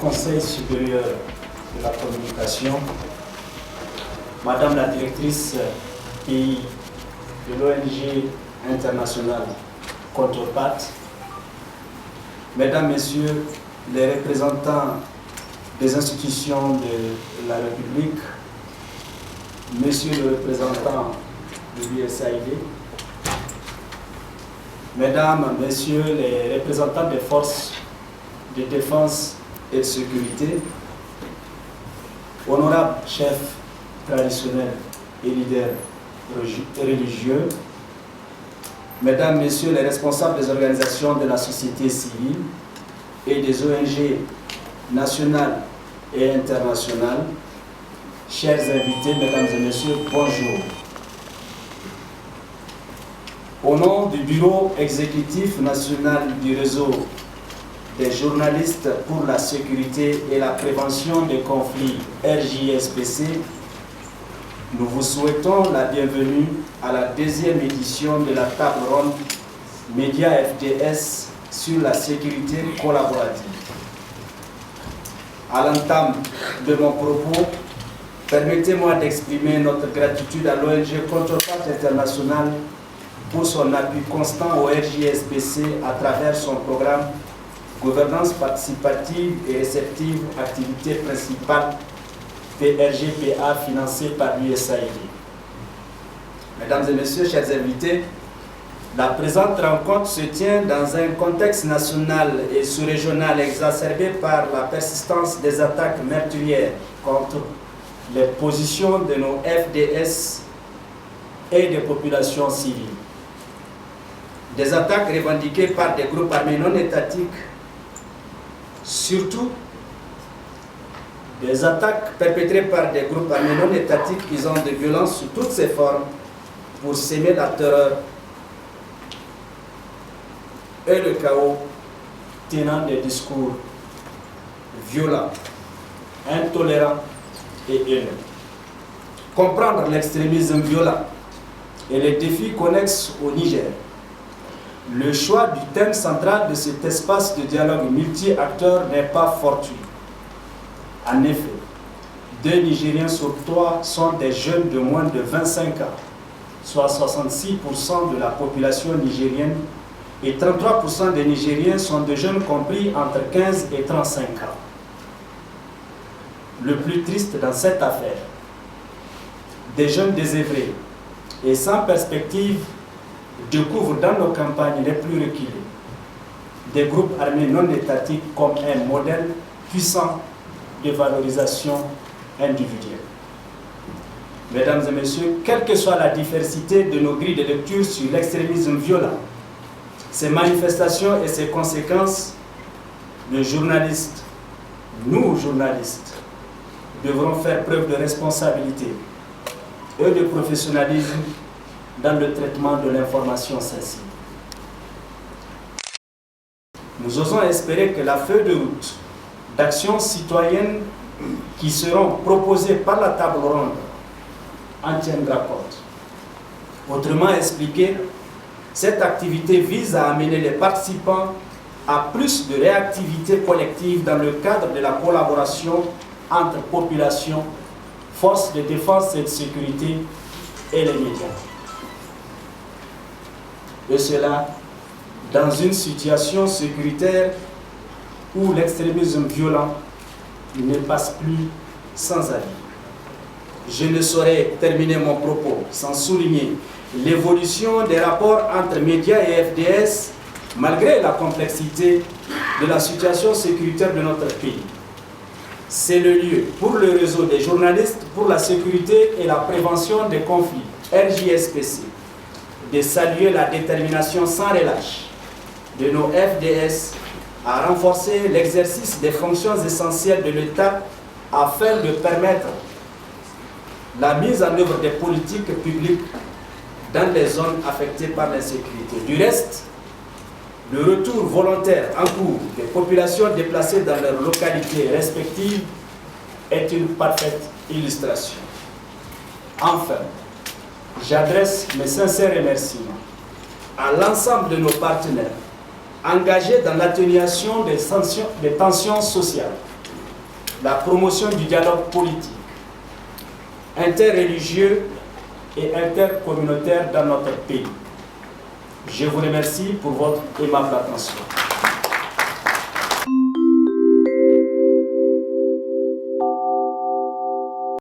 Conseil supérieur de la communication, Madame la directrice pays de l'ONG internationale Contrepart, Mesdames, Messieurs les représentants des institutions de la République, Monsieur le représentant de l'USAID, Mesdames, Messieurs les représentants des forces de défense et de sécurité, honorables chefs traditionnels et leaders religieux, Mesdames, Messieurs les responsables des organisations de la société civile et des ONG nationales et internationales, chers invités, Mesdames et Messieurs, bonjour. Au nom du Bureau exécutif national du réseau des journalistes pour la sécurité et la prévention des conflits RJSPC, nous vous souhaitons la bienvenue à la deuxième édition de la table ronde Média FDS sur la sécurité collaborative. À l'entame de mon propos, permettez-moi d'exprimer notre gratitude à l'ONG Contrepart International pour son appui constant au RJSPC à travers son programme Gouvernance participative et réceptive, activité principale PRGPA financée par l'USAID. Mesdames et Messieurs, chers invités, la présente rencontre se tient dans un contexte national et sous-régional exacerbé par la persistance des attaques meurtrières contre les positions de nos FDS et des populations civiles. Des attaques revendiquées par des groupes armés non étatiques, surtout des attaques perpétrées par des groupes armés non étatiques usant de violence sous toutes ses formes pour s'aimer la terreur et le chaos, tenant des discours violents, intolérants et haineux. Comprendre l'extrémisme violent et les défis connexes au Niger. Le choix du thème central de cet espace de dialogue multi-acteurs n'est pas fortuit. En effet, 2 Nigériens sur 3 sont des jeunes de moins de 25 ans, soit 66% de la population nigérienne, et 33% des Nigériens sont des jeunes compris entre 15 et 35 ans. Le plus triste dans cette affaire, des jeunes désœuvrés et sans perspective découvrent dans nos campagnes les plus reculées des groupes armés non étatiques comme un modèle puissant de valorisation individuelle. Mesdames et Messieurs, quelle que soit la diversité de nos grilles de lecture sur l'extrémisme violent, ses manifestations et ses conséquences, les journalistes, nous journalistes, devrons faire preuve de responsabilité et de professionnalisme dans le traitement de l'information sensible. Nous osons espérer que la feuille de route d'actions citoyennes qui seront proposées par la table ronde en tiendra compte. Autrement expliqué, cette activité vise à amener les participants à plus de réactivité collective dans le cadre de la collaboration entre population, forces de défense et de sécurité et les médias. Et cela dans une situation sécuritaire où l'extrémisme violent ne passe plus sans avis. Je ne saurais terminer mon propos sans souligner l'évolution des rapports entre médias et FDS malgré la complexité de la situation sécuritaire de notre pays. C'est le lieu pour le réseau des journalistes pour la sécurité et la prévention des conflits, RJSPC, de saluer la détermination sans relâche de nos FDS à renforcer l'exercice des fonctions essentielles de l'État afin de permettre la mise en œuvre des politiques publiques dans les zones affectées par l'insécurité. Du reste, le retour volontaire en cours des populations déplacées dans leurs localités respectives est une parfaite illustration. Enfin, j'adresse mes sincères remerciements à l'ensemble de nos partenaires engagés dans l'atténuation des tensions sociales la promotion du dialogue politique, interreligieux et intercommunautaire dans notre pays. Je vous remercie pour votre aimable attention.